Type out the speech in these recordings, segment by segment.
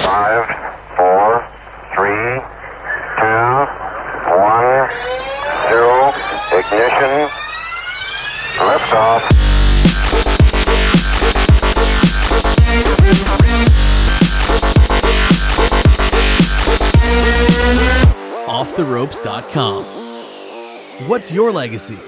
5, 4, 3, 2, 1, 0. Ignition. Liftoff. offtheropes.com. What's your legacy?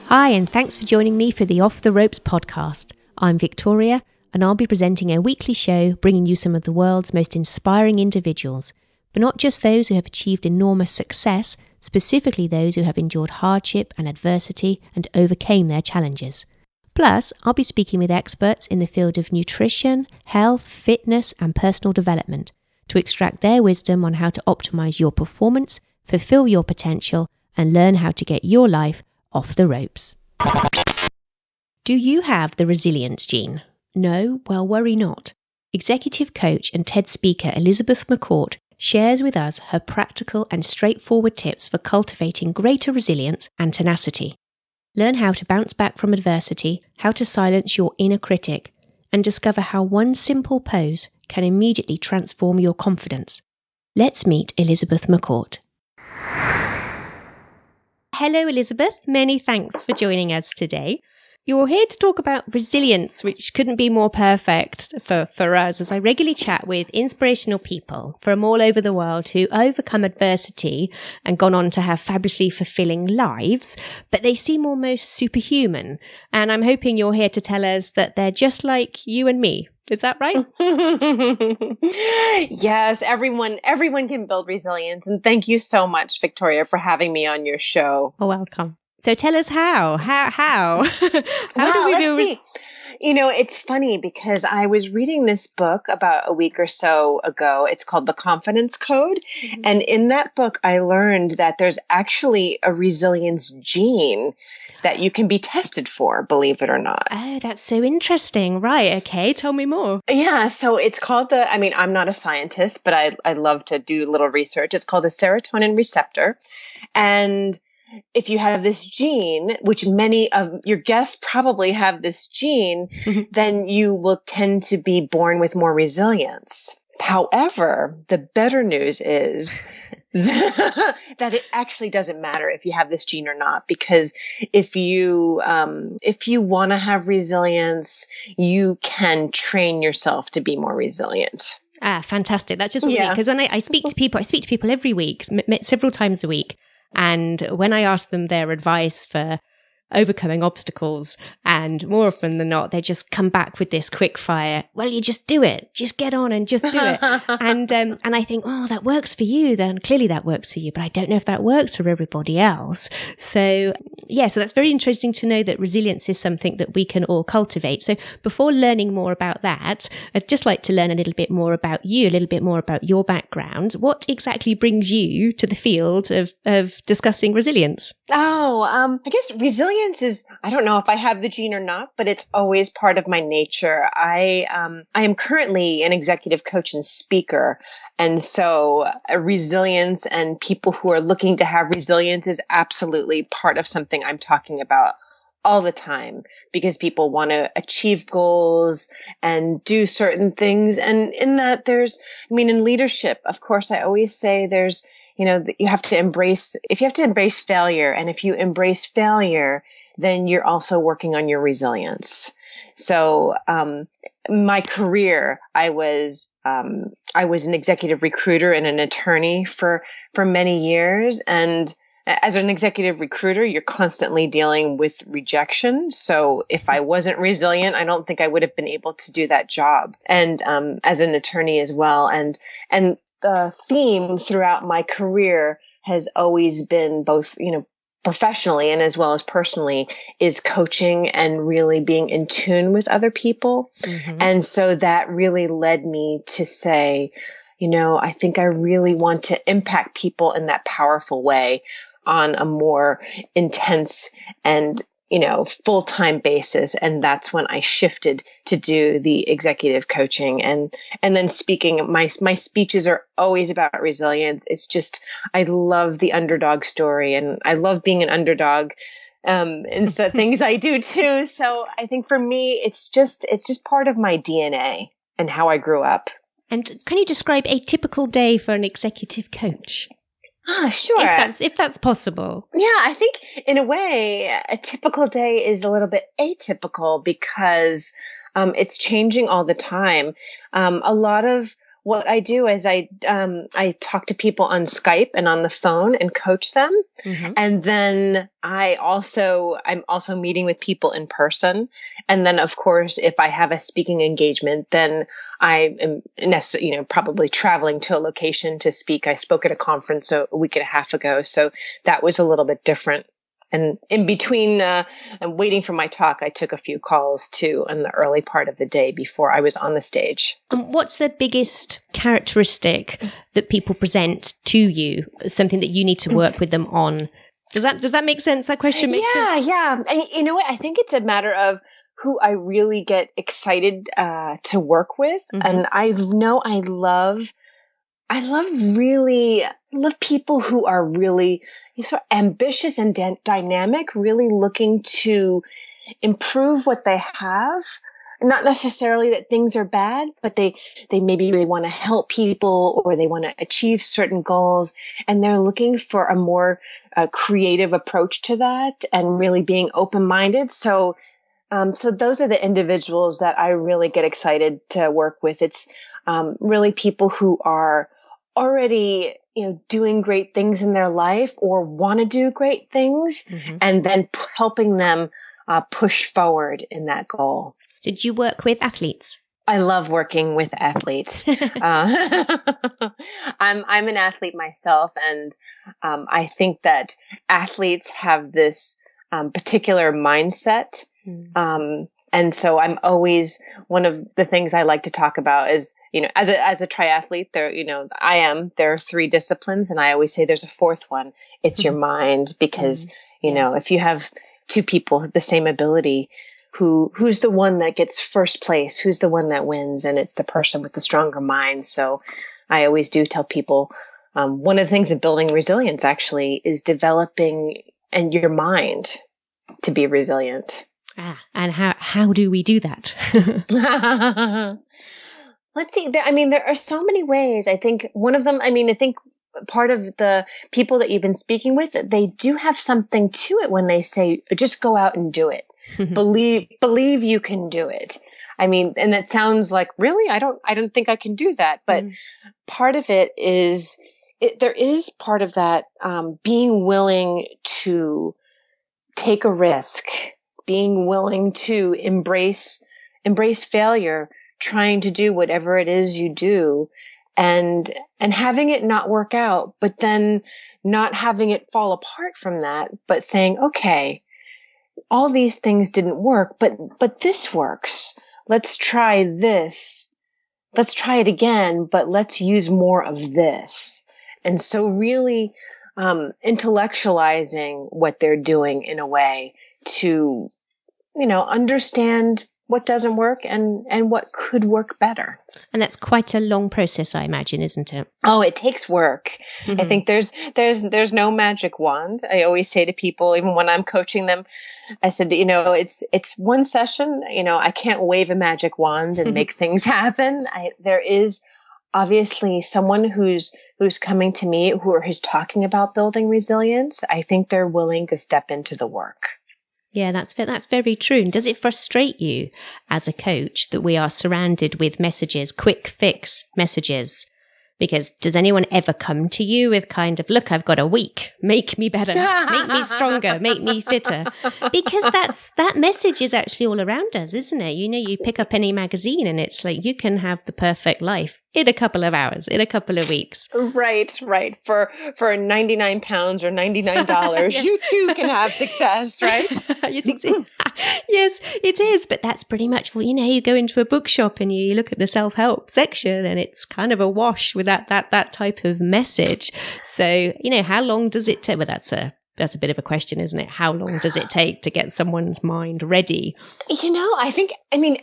Hi, and thanks for joining me for the Off the Ropes podcast. I'm Victoria, and I'll be presenting a weekly show bringing you some of the world's most inspiring individuals, but not just those who have achieved enormous success, specifically those who have endured hardship and adversity and overcame their challenges. Plus, I'll be speaking with experts in the field of nutrition, health, fitness, and personal development to extract their wisdom on how to optimize your performance, fulfill your potential, and learn how to get your life off the ropes. Do you have the resilience gene? No? Well, worry not. Executive coach and TED speaker Elizabeth McCourt shares with us her practical and straightforward tips for cultivating greater resilience and tenacity. Learn how to bounce back from adversity, how to silence your inner critic, and discover how one simple pose can immediately transform your confidence. Let's meet Elizabeth McCourt. Hello, Elizabeth. Many thanks for joining us today. You're here to talk about resilience, which couldn't be more perfect for us, as I regularly chat with inspirational people from all over the world who overcome adversity and gone on to have fabulously fulfilling lives, but they seem almost superhuman. And I'm hoping you're here to tell us that they're just like you and me. Is that right? Yes, everyone can build resilience. And thank you so much, Victoria, for having me on your show. Oh, welcome. So tell us how? How do we do? See. You know, it's funny because I was reading this book about a week or so ago. It's called The Confidence Code. Mm-hmm. And in that book, I learned that there's actually a resilience gene that you can be tested for, believe it or not. Oh, that's so interesting. Right. Okay. Tell me more. Yeah. So it's called I'm not a scientist, but I love to do a little research. It's called the serotonin receptor. And if you have this gene, which many of your guests probably have this gene, then you will tend to be born with more resilience. However, the better news is that it actually doesn't matter if you have this gene or not, because if you want to have resilience, you can train yourself to be more resilient. Ah, fantastic. That's just what I mean. Because when I speak to people every week, several times a week. And when I ask them their advice for overcoming obstacles, and more often than not, they just come back with this quick fire. Well, you just do it. Just get on and just do it. And I think, oh, that works for you. Then clearly that works for you, but I don't know if that works for everybody else. So so that's very interesting to know that resilience is something that we can all cultivate. So before learning more about that, I'd just like to learn a little bit more about you, a little bit more about your background. What exactly brings you to the field of discussing resilience? I guess resilience is, I don't know if I have the gene or not, but it's always part of my nature. I am currently an executive coach and speaker. And so resilience and people who are looking to have resilience is absolutely part of something I'm talking about all the time, because people want to achieve goals and do certain things. And in that in leadership, of course, I always say you have to embrace failure. And if you embrace failure, then you're also working on your resilience. So, my career, I was an executive recruiter and an attorney for many years. And as an executive recruiter, you're constantly dealing with rejection. So if I wasn't resilient, I don't think I would have been able to do that job. And, as an attorney as well. And the theme throughout my career has always been both, professionally and as well as personally, is coaching and really being in tune with other people. Mm-hmm. And so that really led me to say, I think I really want to impact people in that powerful way on a more intense and full-time basis. And that's when I shifted to do the executive coaching and then speaking. My speeches are always about resilience. It's just, I love the underdog story and I love being an underdog. And so things I do too. So I think for me, it's just part of my DNA. and how I grew up. And can you describe a typical day for an executive coach? Sure. If that's possible. Yeah, I think in a way, a typical day is a little bit atypical because it's changing all the time. A lot of what I do is I talk to people on Skype and on the phone and coach them. Mm-hmm. And then I'm also meeting with people in person. And then, of course, if I have a speaking engagement, then I am probably traveling to a location to speak. I spoke at a conference a week and a half ago. So that was a little bit different. And in between and waiting for my talk, I took a few calls too in the early part of the day before I was on the stage. What's the biggest characteristic that people present to you? Something that you need to work with them on? Does that make sense? That question makes sense? Yeah. And you know what? I think it's a matter of who I really get excited to work with. Mm-hmm. And I know I love people who are really sort of ambitious and dynamic, really looking to improve what they have. Not necessarily that things are bad, but they maybe really want to help people or they want to achieve certain goals. And they're looking for a more creative approach to that and really being open-minded. So those are the individuals that I really get excited to work with. It's really people who are already, doing great things in their life or want to do great things, mm-hmm. and then helping them push forward in that goal. Did you work with athletes? I love working with athletes. I'm an athlete myself, and I think that athletes have this particular mindset. Mm-hmm. And so I'm always, one of the things I like to talk about is, as a triathlete, there are 3 disciplines, and I always say there's a 4th one. It's mm-hmm. your mind, because, mm-hmm. If you have 2 people with the same ability, who's the one that gets first place? Who's the one that wins? And it's the person with the stronger mind. So I always do tell people, one of the things of building resilience actually is developing your mind to be resilient. And how do we do that? Let's see. There are so many ways. I think one of them, I think part of the people that you've been speaking with, they do have something to it when they say, just go out and do it. Believe you can do it. And that sounds like, really? I don't think I can do that. But part of it is, there is part of that, being willing to take a risk, being willing to embrace failure, trying to do whatever it is you do, and having it not work out, but then not having it fall apart from that, but saying, okay, all these things didn't work, but this works. Let's try this. Let's try it again, but let's use more of this. And so really intellectualizing what they're doing in a way to, understand what doesn't work and what could work better. And that's quite a long process, I imagine, isn't it? Oh, it takes work. Mm-hmm. I think there's no magic wand. I always say to people, even when I'm coaching them, I said, it's one session. I can't wave a magic wand and make things happen. There is obviously someone who's coming to me who's talking about building resilience. I think they're willing to step into the work. Yeah, that's very true. And does it frustrate you as a coach that we are surrounded with messages, quick fix messages? Because does anyone ever come to you with kind of, look, I've got a week, make me better, make me stronger, make me fitter? Because that message is actually all around us, isn't it? You pick up any magazine and it's like, you can have the perfect life in a couple of hours, in a couple of weeks. Right. For 99 pounds or $99, yes. You too can have success, right? Yes, it is. But that's pretty much what, you go into a bookshop and you look at the self-help section and it's kind of a wash with that type of message. So, how long does it take? Well, that's a bit of a question, isn't it? How long does it take to get someone's mind ready?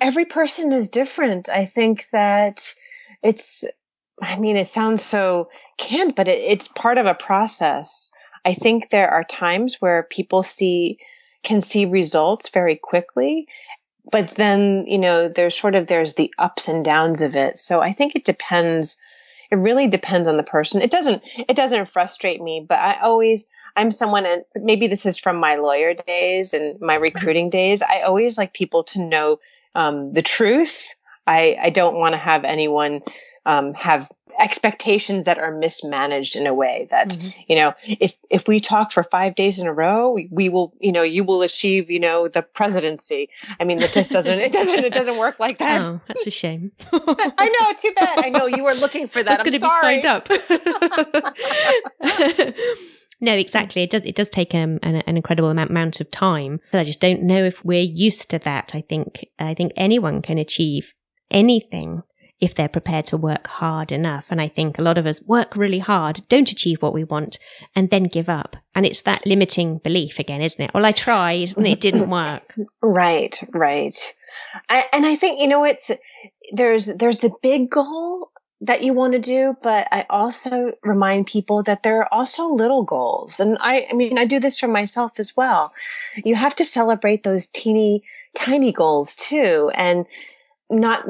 Every person is different. I think that it sounds so canned, but it's part of a process. I think there are times where people can see results very quickly. but then, there's the ups and downs of it. So I think it depends. It really depends on the person. It doesn't frustrate me, but I'm someone, and maybe this is from my lawyer days and my recruiting days. I always like people to know the truth. I don't want to have anyone have expectations that are mismanaged in a way that, if we talk for 5 days in a row, we will, you will achieve, the presidency. I mean, it doesn't work like that. Oh, that's a shame. I know, too bad. I know you were looking for that. I'm sorry. Be signed up. No, exactly. It does take an incredible amount of time. But I just don't know if we're used to that. I think anyone can achieve anything if they're prepared to work hard enough. And I think a lot of us work really hard, don't achieve what we want, and then give up. And it's that limiting belief again, isn't it? Well, I tried and it didn't work. Right. And I think, there's the big goal that you want to do, but I also remind people that there are also little goals. And I do this for myself as well. You have to celebrate those teeny, tiny goals too, and not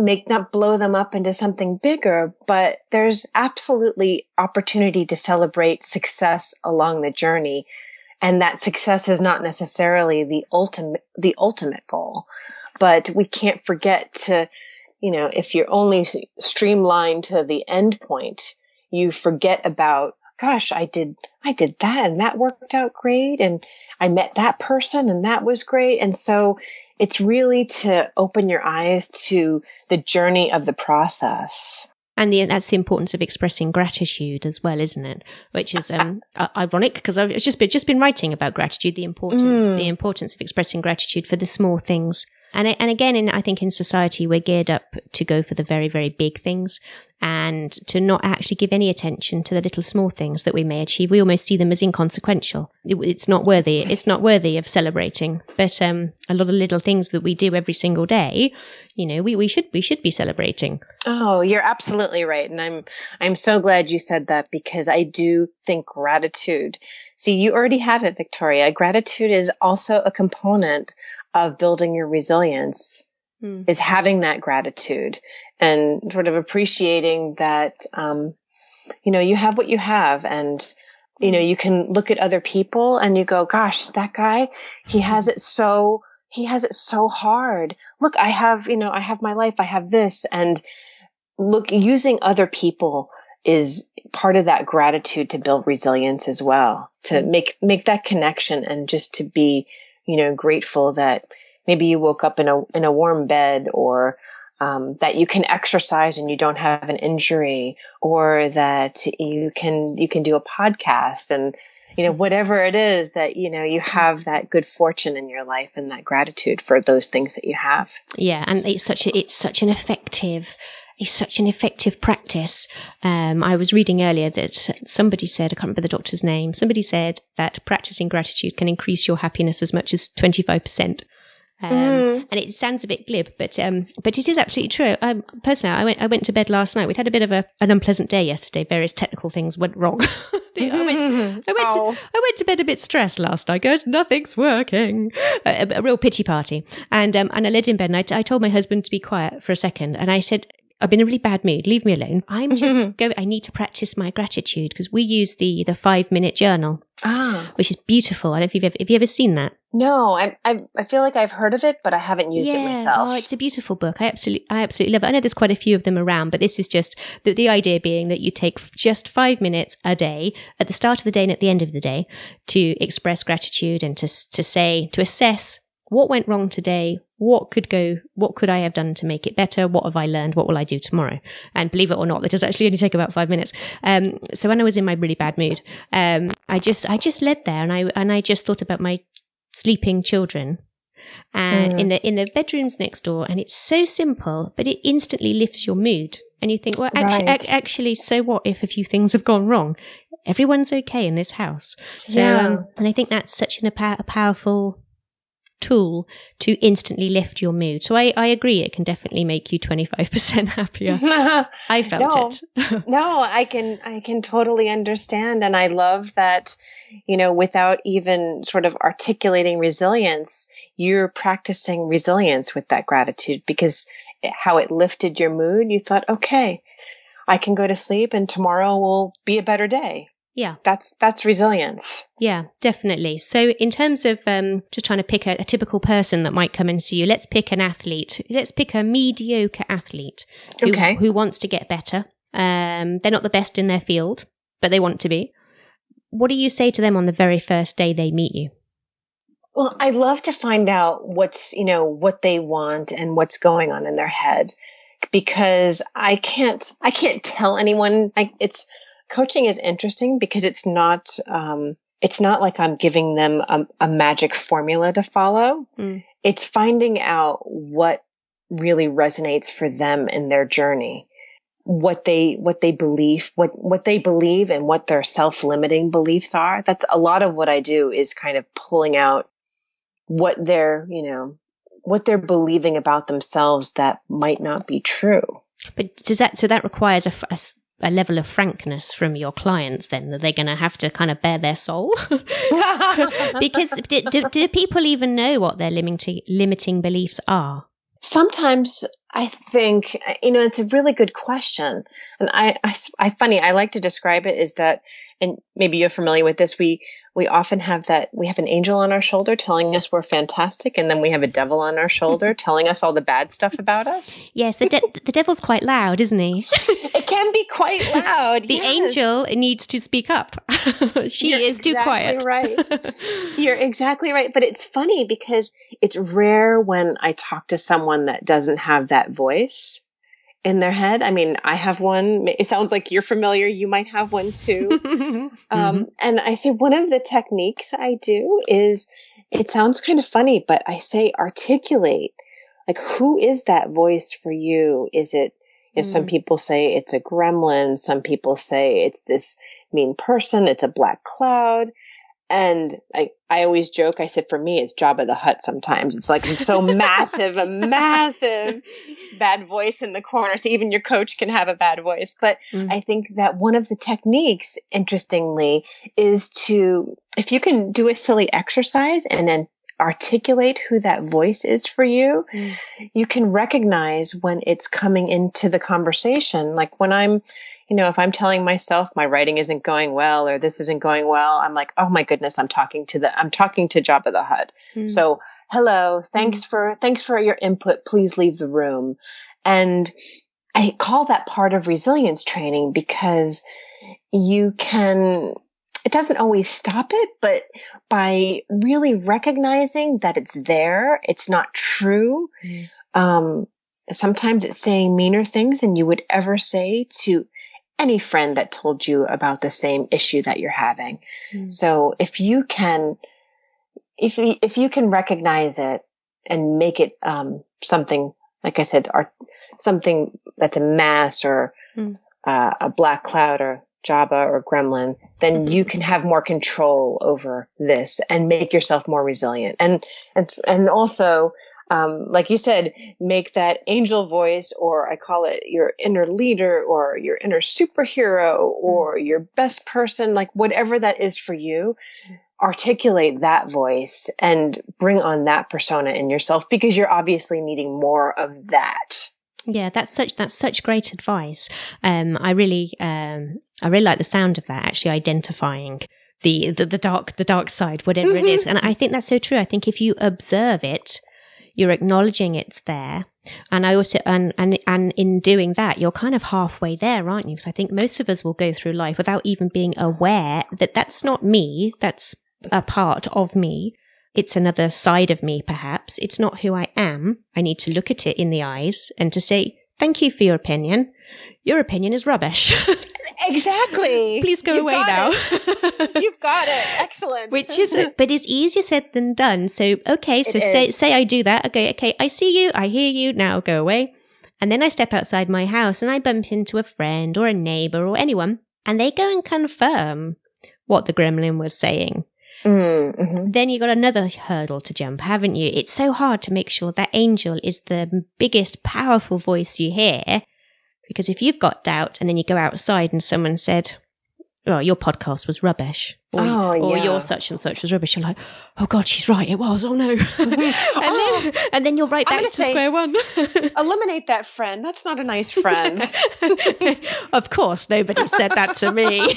blow them up into something bigger, but there's absolutely opportunity to celebrate success along the journey. And that success is not necessarily the ultimate goal, but we can't forget to, if you're only streamlined to the end point, you forget about, gosh, I did that and that worked out great. And I met that person and that was great. And so it's really to open your eyes to the journey of the process. And that's the importance of expressing gratitude as well, isn't it? Which is ironic because I've just been writing about gratitude, the importance of expressing gratitude for the small things. And again, I think in society, we're geared up to go for the very, very big things and to not actually give any attention to the little small things that we may achieve. We almost see them as inconsequential. It's not worthy. It's not worthy of celebrating. But a lot of little things that we do every single day, we should be celebrating. Oh, you're absolutely right. And I'm so glad you said that, because I do think gratitude. See, you already have it, Victoria. Gratitude is also a component of building your resilience, is having that gratitude and sort of appreciating that, you have what you have. And, you can look at other people and you go, gosh, that guy, he has it so hard. Look, I have my life, I have this. And look, using other people is part of that gratitude to build resilience as well, to make that connection and just to be, grateful that maybe you woke up in a warm bed, or that you can exercise and you don't have an injury, or that you can do a podcast, and whatever it is that you have that good fortune in your life and that gratitude for those things that you have. Yeah, and it's such an effective practice. I was reading earlier that somebody said, I can't remember the doctor's name, somebody said that practicing gratitude can increase your happiness as much as 25%. And it sounds a bit glib, but it is absolutely true. Personally, I went to bed last night. We'd had a bit of an unpleasant day yesterday. Various technical things went wrong. I went to bed a bit stressed last night, guys. Nothing's working. A real pity party. And I laid in bed and I told my husband to be quiet for a second. And I said, I've been in a really bad mood. Leave me alone. I'm just I need to practice my gratitude, because we use the 5-minute journal, which is beautiful. I don't know if you've ever seen that. No, I feel like I've heard of it, but I haven't used it myself. Oh, it's a beautiful book. I absolutely love it. I know there's quite a few of them around, but this is just the idea being that you take just 5 minutes a day, at the start of the day and at the end of the day, to express gratitude and to assess what went wrong today. What could I have done to make it better? What have I learned? What will I do tomorrow? And believe it or not, that does actually only take about 5 minutes. So when I was in my really bad mood, I just led there and I just thought about my sleeping children and in the bedrooms next door. And it's so simple, but it instantly lifts your mood. And you think, well, actually, so what if a few things have gone wrong? Everyone's okay in this house. So, and I think that's such a powerful tool to instantly lift your mood. So I agree, it can definitely make you 25% happier. I felt it. No, I can totally understand. And I love that, without even sort of articulating resilience, you're practicing resilience with that gratitude, because how it lifted your mood, you thought, okay, I can go to sleep and tomorrow will be a better day. Yeah. That's resilience. Yeah, definitely. So in terms of just trying to pick a typical person that might come and see you, let's pick an athlete. Let's pick a mediocre athlete who wants to get better. They're not the best in their field, but they want to be. What do you say to them on the very first day they meet you? Well, I'd love to find out what they want and what's going on in their head, because I can't tell anyone. Coaching is interesting because it's not like I'm giving them a magic formula to follow. It's finding out what really resonates for them in their journey, what they believe and what their self-limiting beliefs are. That's a lot of what I do, is kind of pulling out what they're believing about themselves that might not be true. But that requires a level of frankness from your clients, then, that they're going to have to kind of bare their soul? Because do people even know what their limiting beliefs are? Sometimes I think, it's a really good question. And I like to describe it is that, and maybe you're familiar with this, we often have we have an angel on our shoulder telling us we're fantastic, and then we have a devil on our shoulder telling us all the bad stuff about us. Yes, the devil's quite loud, isn't he? It can be quite loud. The angel needs to speak up. She is too quiet. Right. You're exactly right. But it's funny because it's rare when I talk to someone that doesn't have that voice in their head. I mean, I have one. It sounds like you're familiar. You might have one too. And I say one of the techniques I do is, it sounds kind of funny, but I say articulate. Like, who is that voice for you? Is it, some people say it's a gremlin. Some people say it's this mean person. It's a black cloud. And I always joke, I said, for me, it's Jabba the Hutt sometimes. It's like so massive, a massive bad voice in the corner. So even your coach can have a bad voice. But I think that one of the techniques, interestingly, is if you can do a silly exercise and then articulate who that voice is for you, you can recognize when it's coming into the conversation. Like when I'm, if I'm telling myself my writing isn't going well or this isn't going well, I'm like, oh my goodness, I'm talking to Jabba the Hutt. So, hello, thanks for your input. Please leave the room. And I call that part of resilience training, because it doesn't always stop it, but by really recognizing that it's there, it's not true. Sometimes it's saying meaner things than you would ever say to any friend that told you about the same issue that you're having. So if you can recognize it and make it something, like I said, something that's a mass or a black cloud or Jabba or gremlin, then you can have more control over this and make yourself more resilient. And also, like you said, make that angel voice, or I call it your inner leader or your inner superhero or your best person, like whatever that is for you, articulate that voice and bring on that persona in yourself, because you're obviously needing more of that. Yeah, that's such great advice. I really like the sound of that, actually identifying the dark side, whatever it is. And I think that's so true. I think if you observe it, you're acknowledging it's there. And I also, and in doing that, you're kind of halfway there, aren't you? Because I think most of us will go through life without even being aware that that's not me. That's a part of me. It's another side of me, perhaps. It's not who I am. I need to look at it in the eyes and to say, thank you for your opinion. Your opinion is rubbish. Exactly. Please go away now. You've got it. Excellent. But it's easier said than done. So, okay, so say I do that. Okay, I see you, I hear you, now go away. And then I step outside my house and I bump into a friend or a neighbor or anyone, and they go and confirm what the gremlin was saying. Mm-hmm. then you got another hurdle to jump, haven't you? It's so hard to make sure that angel is the biggest, powerful voice you hear. Because if you've got doubt and then you go outside and someone said, "Oh, your podcast was rubbish," or your such and such was rubbish, you're like, "Oh God, she's right, it was. Oh no!" and then you're right back to square one. Eliminate that friend. That's not a nice friend. Of course, nobody said that to me.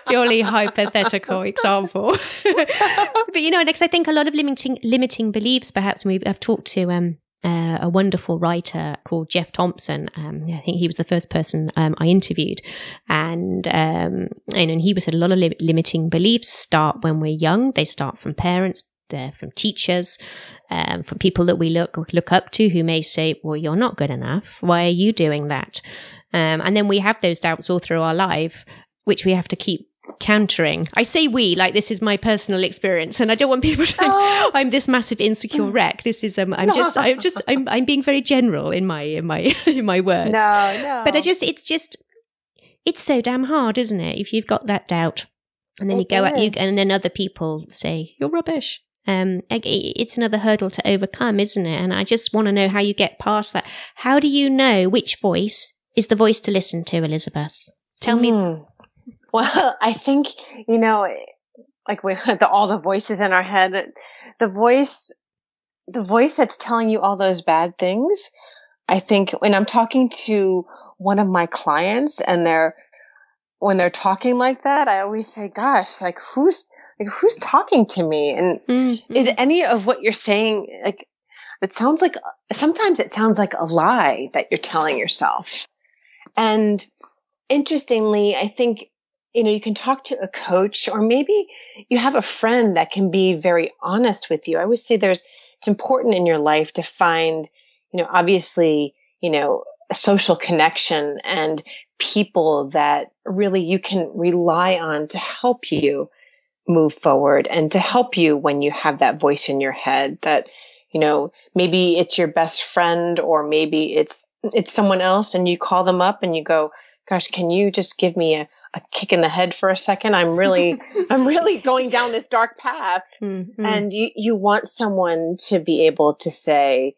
Purely hypothetical example. But Alex, I think a lot of limiting beliefs, perhaps. I've talked to a wonderful writer called Jeff Thompson. I think he was the first person I interviewed, and he said a lot of limiting beliefs start when we're young. They start from parents, they're from teachers, from people that we look up to who may say, "Well, you're not good enough. Why are you doing that?" And then we have those doubts all through our life, which we have to keep countering. I say we, like this is my personal experience, and I don't want people to think I'm this massive insecure wreck. This is I'm being very general in my words. No. But it's so damn hard, isn't it? If you've got that doubt, and then and then other people say you're rubbish. It's another hurdle to overcome, isn't it? And I just want to know how you get past that. How do you know which voice is the voice to listen to, Elizabeth? Tell me. Well, I think, like with all the voices in our head, the voice that's telling you all those bad things, I think when I'm talking to one of my clients and when they're talking like that, I always say, gosh, who's talking to me? And is any of what you're saying, sometimes it sounds like a lie that you're telling yourself. And interestingly, I think, you can talk to a coach, or maybe you have a friend that can be very honest with you. I always say it's important in your life to find, obviously, a social connection and people that really you can rely on to help you move forward and to help you when you have that voice in your head that, maybe it's your best friend, or maybe it's someone else, and you call them up and you go, gosh, can you just give me a kick in the head for a second? I'm really going down this dark path. Mm-hmm. And you want someone to be able to say,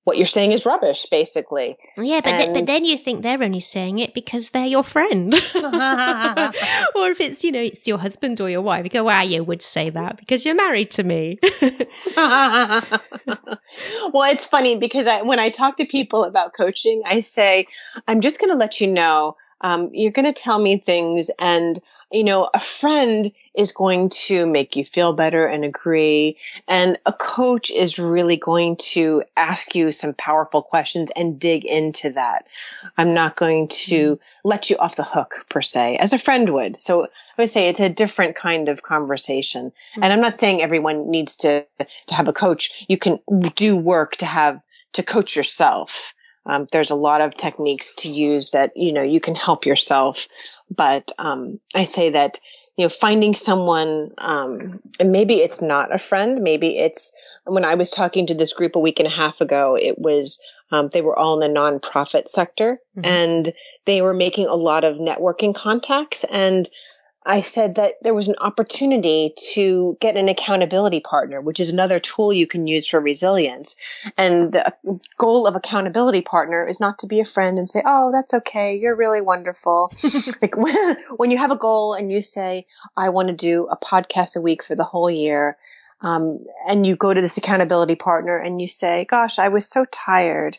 what you're saying is rubbish, basically. Yeah, but then you think they're only saying it because they're your friend. Or if it's, it's your husband or your wife, you go, "Wow, you would say that because you're married to me." Well, it's funny because when I talk to people about coaching, I say, I'm just going to let you know, you're going to tell me things, and, a friend is going to make you feel better and agree. And a coach is really going to ask you some powerful questions and dig into that. I'm not going to let you off the hook per se, as a friend would. So I would say it's a different kind of conversation. And I'm not saying everyone needs to have a coach. You can do work to coach yourself. There's a lot of techniques to use that, you can help yourself. But I say that, finding someone, and maybe it's not a friend, maybe it's, when I was talking to this group a week and a half ago, it was, they were all in the nonprofit sector, and they were making a lot of networking contacts. And I said that there was an opportunity to get an accountability partner, which is another tool you can use for resilience. And the goal of accountability partner is not to be a friend and say, "Oh, that's okay, you're really wonderful." Like when you have a goal and you say, "I want to do a podcast a week for the whole year," and you go to this accountability partner and you say, "Gosh, I was so tired.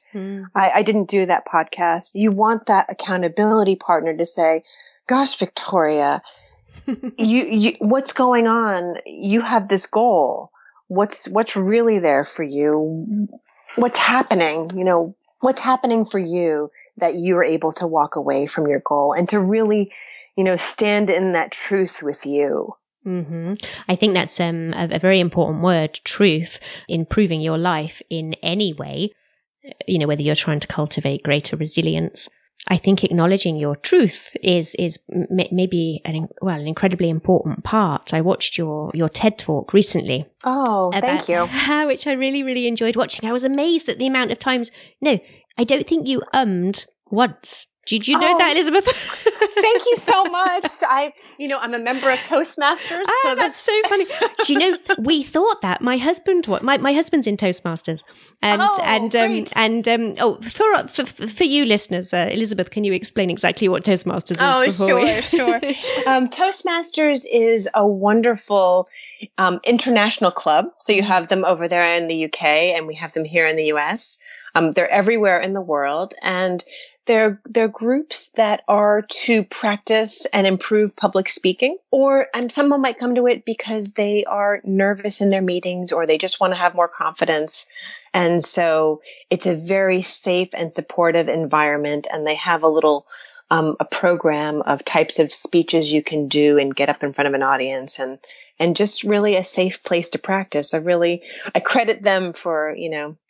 I didn't do that podcast." You want that accountability partner to say, "Gosh, Victoria, you what's going on? You have this goal. What's really there for you? What's happening? What's happening for you that you are able to walk away from your goal and to really, stand in that truth with you." Mm-hmm. I think that's a very important word, truth, in improving your life in any way, whether you're trying to cultivate greater resilience. I think acknowledging your truth is maybe an incredibly important part. I watched your TED talk recently. Oh, thank you. Which I really, really enjoyed watching. I was amazed at the amount of times. No, I don't think you once. Did you know that, Elizabeth? Thank you so much. I'm a member of Toastmasters. So that's so funny. Do you know, we thought that my husband's in Toastmasters, for you listeners, Elizabeth, can you explain exactly what Toastmasters is? Sure. Toastmasters is a wonderful international club. So you have them over there in the UK, and we have them here in the US. They're everywhere in the world, and they're groups that are to practice and improve public speaking, or someone might come to it because they are nervous in their meetings, or they just want to have more confidence. And so it's a very safe and supportive environment, and they have a program of types of speeches you can do and get up in front of an audience, and just really a safe place to practice. I credit them for,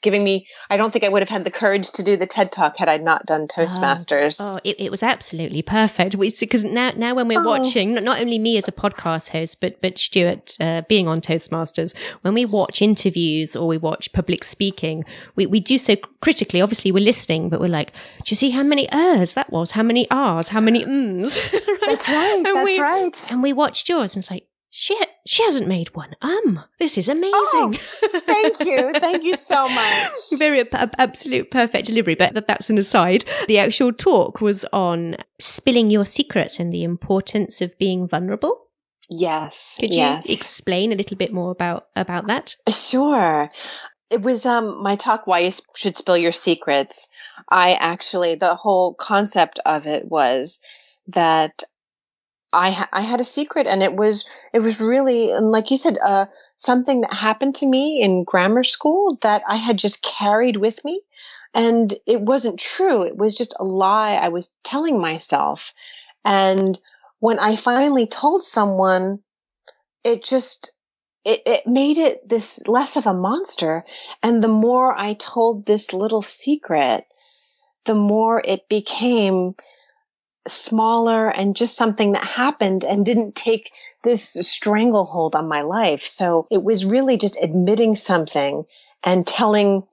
giving me, I don't think I would have had the courage to do the TED Talk had I not done Toastmasters. It was absolutely perfect. Because now when we're watching, not only me as a podcast host, but Stuart being on Toastmasters, when we watch interviews or we watch public speaking, we do so critically. Obviously, we're listening, but we're like, do you see how many ers that was? How many r's? How many ms? Right? That's right. And we watched yours, and it's like, she hasn't made one. This is amazing. Oh, thank you so much. Very absolute perfect delivery. But that's an aside. The actual talk was on spilling your secrets and the importance of being vulnerable. Yes. Could you explain a little bit more about that? Sure. It was my talk, Why You Should Spill Your Secrets. The whole concept of it was that I had a secret, and it was really, and like you said, something that happened to me in grammar school that I had just carried with me, and it wasn't true. It was just a lie I was telling myself. And when I finally told someone, it made it this less of a monster. And the more I told this little secret, the more it became smaller and just something that happened and didn't take this stranglehold on my life. So it was really just admitting something and telling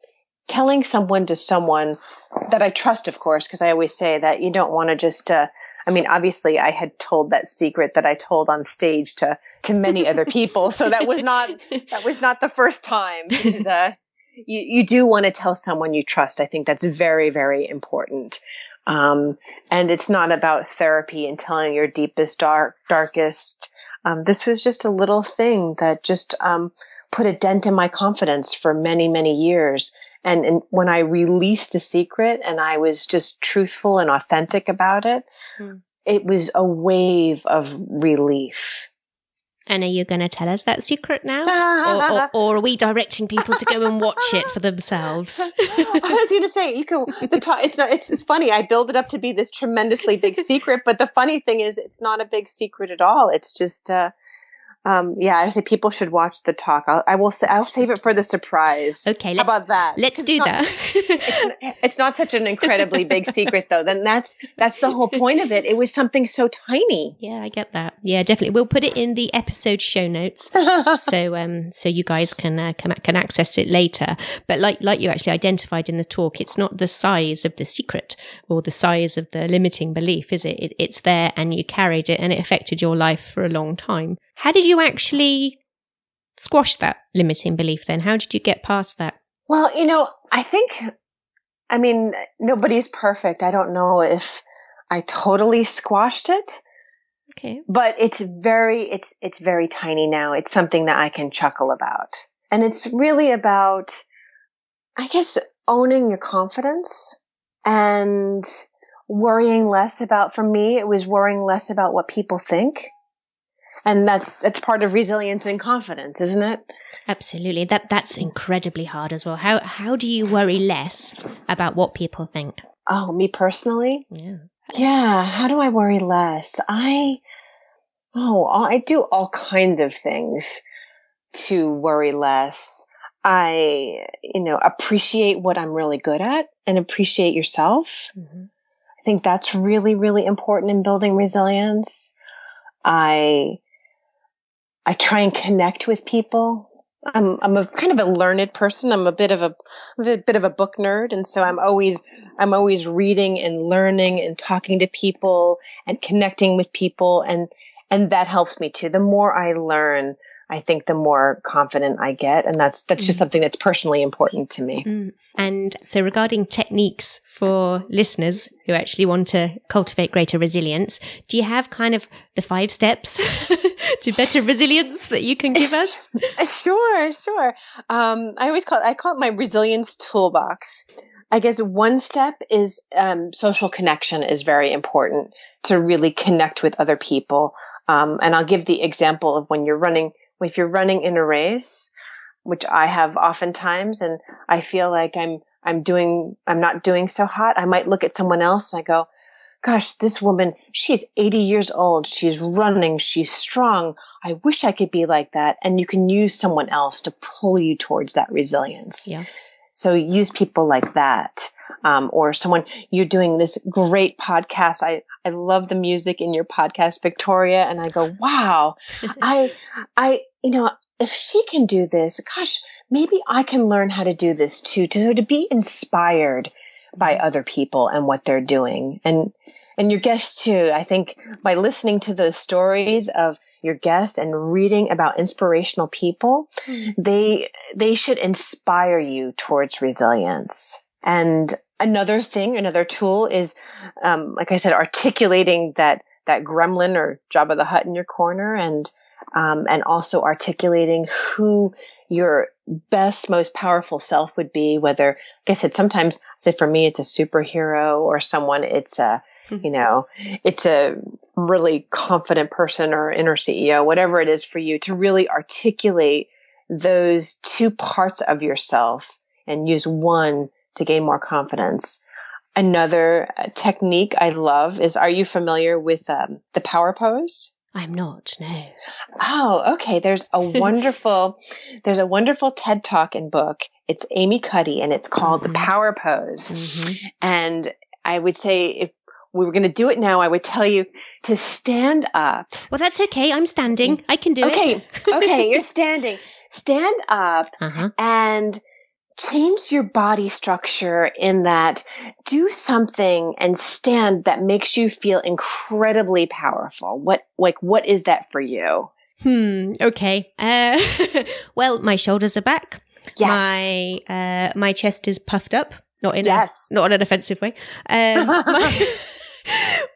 someone that I trust, of course, because I always say that you don't want to just, obviously I had told that secret that I told on stage to many other people. So that was not the first time, because, you do want to tell someone you trust. I think that's very, very important. And it's not about therapy and telling your deepest, darkest. This was just a little thing that just put a dent in my confidence for many, many years. And when I released the secret and I was just truthful and authentic about it, it was a wave of relief. And are you going to tell us that secret now? or are we directing people to go and watch it for themselves? I was going to say, it's funny. I build it up to be this tremendously big secret, but the funny thing is it's not a big secret at all. It's just, I say people should watch the talk. I'll save it for the surprise. Okay. How about that? Let's do that. It's not such an incredibly big secret, though. Then that's the whole point of it. It was something so tiny. Yeah, I get that. Yeah, definitely. We'll put it in the episode show notes, so you guys can access it later. But like you actually identified in the talk, it's not the size of the secret or the size of the limiting belief, is it? It's there, and you carried it, and it affected your life for a long time. How did you actually squash that limiting belief then? How did you get past that? Well, nobody's perfect. I don't know if I totally squashed it. Okay. But it's very tiny now. It's something that I can chuckle about. And it's really about, I guess, owning your confidence and worrying less about, for me, it was worrying less about what people think. And that's part of resilience and confidence, isn't it? Absolutely. That's incredibly hard as well. How do you worry less about what people think? Oh, me personally? Yeah. Yeah. How do I worry less? I do all kinds of things to worry less. I, appreciate what I'm really good at and appreciate yourself. Mm-hmm. I think that's really, really important in building resilience. I try and connect with people I'm a kind of a learned person. I'm a bit of a book nerd, and so I'm always reading and learning and talking to people and connecting with people, and that helps me too. The more I learn, I think the more confident I get, and that's just something that's personally important to me. And so regarding techniques for listeners who actually want to cultivate greater resilience, do you have kind of the 5 steps to better resilience that you can give us? Sure. I call it my resilience toolbox. I guess one step is social connection is very important to really connect with other people. And I'll give the example of if you're running in a race, which I have oftentimes, and I feel like I'm not doing so hot. I might look at someone else and I go, gosh, this woman, she's 80 years old. She's running. She's strong. I wish I could be like that. And you can use someone else to pull you towards that resilience. Yeah. So use people like that. Or someone, you're doing this great podcast. I love the music in your podcast, Victoria. And I go, wow, if she can do this, gosh, maybe I can learn how to do this too, to be inspired by other people and what they're doing. And your guests too. I think by listening to those stories of your guests and reading about inspirational people, they should inspire you towards resilience. And another tool is, like I said, articulating that gremlin or Jabba the Hutt in your corner, and also articulating who your best, most powerful self would be. Whether, like I said, sometimes say for me, it's a superhero, or someone, it's a really confident person or inner CEO, whatever it is for you, to really articulate those 2 parts of yourself and use one to gain more confidence. Another technique I love is, are you familiar with the power pose? I'm not, no. Oh, okay. There's a wonderful TED Talk and book. It's Amy Cuddy, and it's called The Power Pose. And I would say, if we were going to do it now, I would tell you to stand up. Well, that's okay. I'm standing. I can do it. Okay. You're standing. Stand up and change your body structure in that. Do something and stand that makes you feel incredibly powerful. What is that for you? Okay. Well, my shoulders are back. Yes. My chest is puffed up. Not in an offensive way.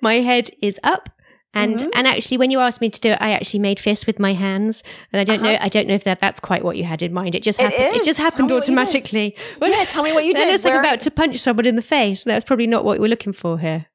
My head is up. And actually, when you asked me to do it, I actually made fists with my hands, and I don't know if that's quite what you had in mind. It just happened. It just happened automatically. Yeah, tell me what you did. It looks like about to punch someone in the face. That's probably not what we're looking for here.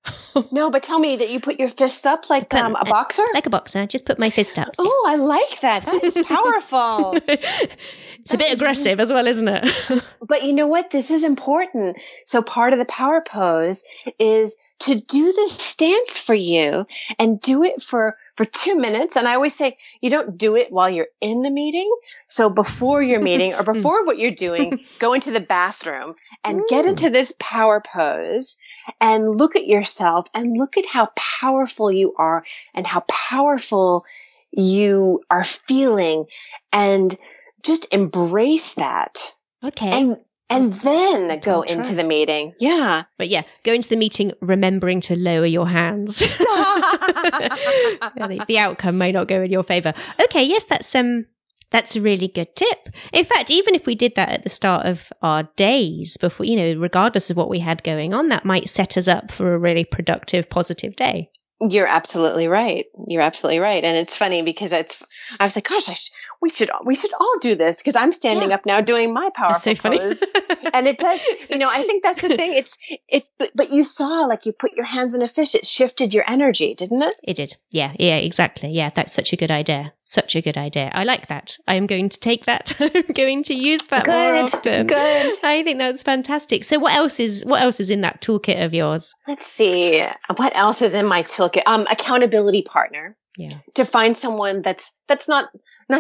No, but tell me that you put your fist up like a boxer. Like a boxer. Just put my fist up. Oh, I like that. That is powerful. It's a bit aggressive as well, isn't it? But you know what? This is important. So part of the power pose is to do this stance for you, and do it for 2 minutes. And I always say, you don't do it while you're in the meeting. So before your meeting or before what you're doing, go into the bathroom and get into this power pose and look at yourself and look at how powerful you are and how powerful you are feeling, and just embrace that. Okay. And then go into the meeting. Yeah. But yeah, go into the meeting remembering to lower your hands. The outcome may not go in your favor. Okay, yes, that's a really good tip. In fact, even if we did that at the start of our days before, regardless of what we had going on, that might set us up for a really productive, positive day. You're absolutely right. And it's funny because I was like, gosh, we should all do this, because I'm standing up now doing my powerful pose. And it does, I think that's the thing. But you saw, like, you put your hands in a fish, it shifted your energy, didn't it? It did. Yeah, exactly. Yeah, that's such a good idea. I like that. I am going to take that. I'm going to use that more often. Good. I think that's fantastic. So what else is in that toolkit of yours? Let's see. What else is in my toolkit? Accountability partner. Yeah. To find someone that's not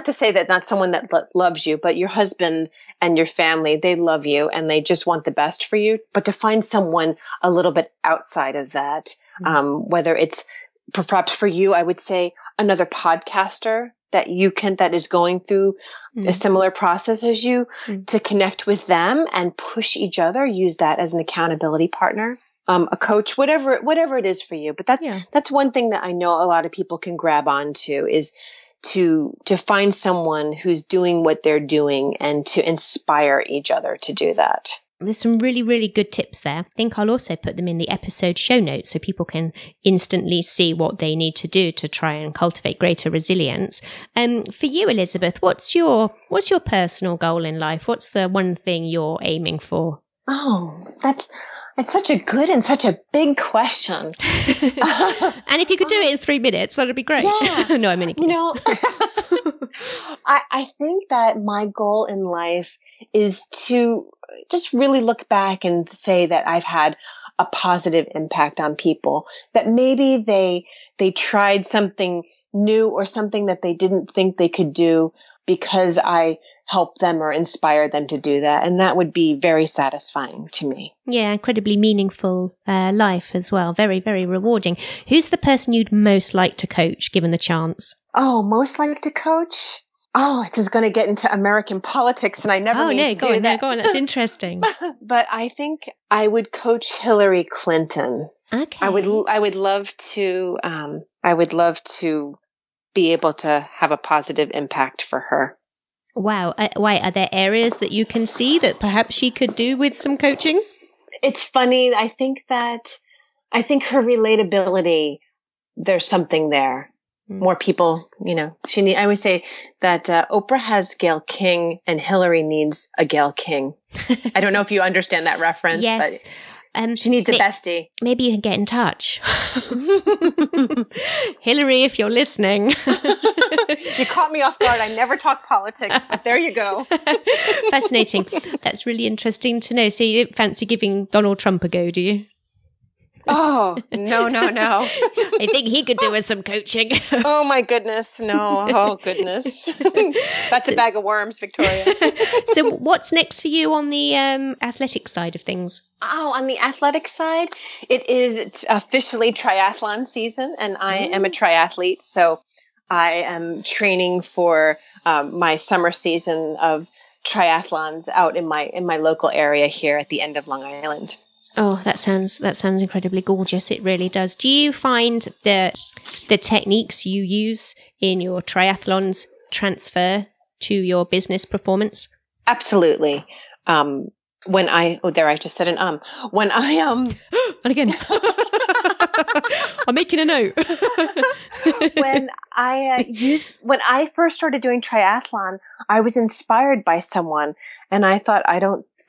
to say that not someone that loves you, but your husband and your family, they love you and they just want the best for you. But to find someone a little bit outside of that, whether it's perhaps for you, I would say another podcaster that is going through a similar process as you, to connect with them and push each other. Use that as an accountability partner, a coach, whatever it is for you. But that's one thing that I know a lot of people can grab onto, is to find someone who's doing what they're doing and to inspire each other to do that. There's some really, really good tips there. I think I'll also put them in the episode show notes so people can instantly see what they need to do to try and cultivate greater resilience. For you, Elizabeth, what's your personal goal in life? What's the one thing you're aiming for? Oh, it's such a good and such a big question. And if you could do it in 3 minutes, that'd be great. Yeah. No, I'm only kidding. I think that my goal in life is to just really look back and say that I've had a positive impact on people, that maybe they tried something new or something that they didn't think they could do because I help them or inspire them to do that. And that would be very satisfying to me. Yeah, incredibly meaningful life as well. Very, very rewarding. Who's the person you'd most like to coach, given the chance? Oh, most like to coach? Oh, this is going to get into American politics, and I never mean to do that. No, go on. That's interesting. But I think I would coach Hillary Clinton. Okay. I would love to. I would love to be able to have a positive impact for her. Wow. Why, are there areas that you can see that perhaps she could do with some coaching? It's funny. I think her relatability, there's something there. More people, I always say that Oprah has Gayle King and Hillary needs a Gayle King. I don't know if you understand that reference, yes. But she needs a bestie. Maybe you can get in touch. Hillary, if you're listening. You caught me off guard. I never talk politics, but there you go. Fascinating. That's really interesting to know. So you don't fancy giving Donald Trump a go, do you? Oh, no. I think he could do with some coaching. Oh, my goodness. No. Oh, goodness. That's a bag of worms, Victoria. So what's next for you on the athletic side of things? Oh, on the athletic side, it is officially triathlon season, and I am a triathlete. So I am training for my summer season of triathlons out in my local area here at the end of Long Island. Oh, that sounds incredibly gorgeous. It really does. Do you find the techniques you use in your triathlons transfer to your business performance? Absolutely. I just said an when I and again, I'm making a note. when I first started doing triathlon, I was inspired by someone, and I thought I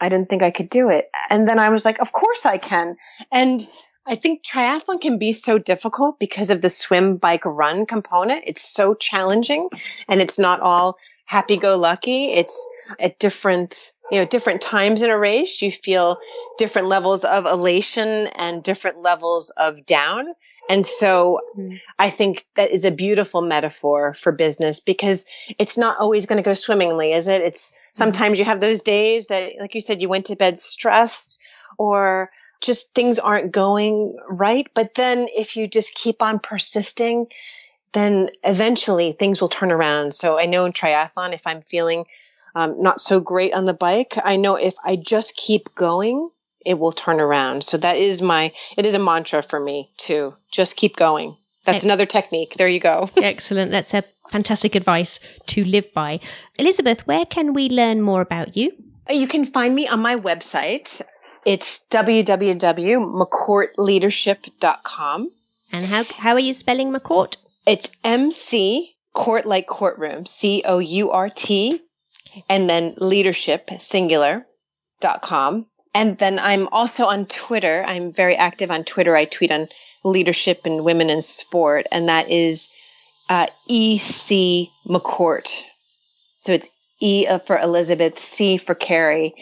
didn't think I could do it. And then I was like, of course I can. And I think triathlon can be so difficult because of the swim, bike, run component. It's so challenging, and it's not all happy-go-lucky. It's at different times in a race, you feel different levels of elation and different levels of down. And so I think that is a beautiful metaphor for business, because it's not always going to go swimmingly, is it? It's sometimes you have those days that, like you said, you went to bed stressed or just things aren't going right. But then if you just keep on persisting, then eventually things will turn around. So I know in triathlon, if I'm feeling not so great on the bike, I know if I just keep going, it will turn around. So it is a mantra for me too. Just keep going. That's another technique. There you go. Excellent. That's a fantastic advice to live by. Elizabeth, where can we learn more about you? You can find me on my website. It's www.mccourtleadership.com. And how are you spelling McCourt? It's MC, court like courtroom, COURT, and then leadership, singular.com. And then I'm also on Twitter. I'm very active on Twitter. I tweet on leadership and women in sport, and that is EC McCourt. So it's E for Elizabeth, C for Carrie,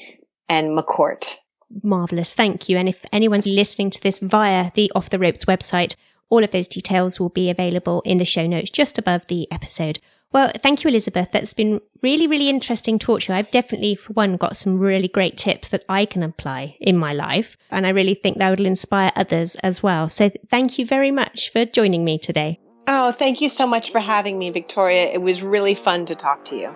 and McCourt. Marvelous. Thank you. And if anyone's listening to this via the Off the Ropes website, all of those details will be available in the show notes just above the episode. Well, thank you, Elizabeth. That's been really, really interesting to talk to you. I've definitely, for one, got some really great tips that I can apply in my life. And I really think that will inspire others as well. So thank you very much for joining me today. Oh, thank you so much for having me, Victoria. It was really fun to talk to you.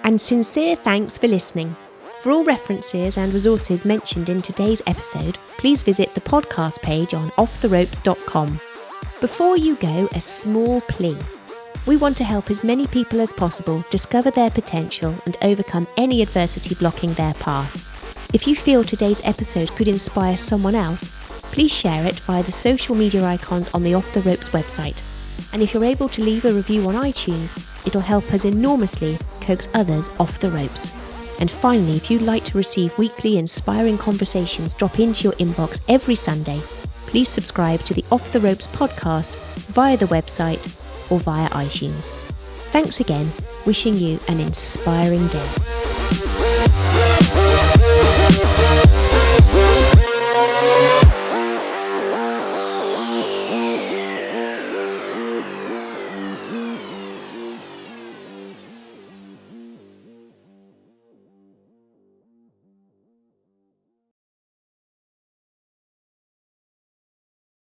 And sincere thanks for listening. For all references and resources mentioned in today's episode, please visit the podcast page on offtheropes.com. Before you go, a small plea. We want to help as many people as possible discover their potential and overcome any adversity blocking their path. If you feel today's episode could inspire someone else, please share it via the social media icons on the Off the Ropes website. And if you're able to leave a review on iTunes, it'll help us enormously coax others off the ropes. And finally, if you'd like to receive weekly inspiring conversations drop into your inbox every Sunday, please subscribe to the Off the Ropes podcast via the website or via iTunes. Thanks again, wishing you an inspiring day.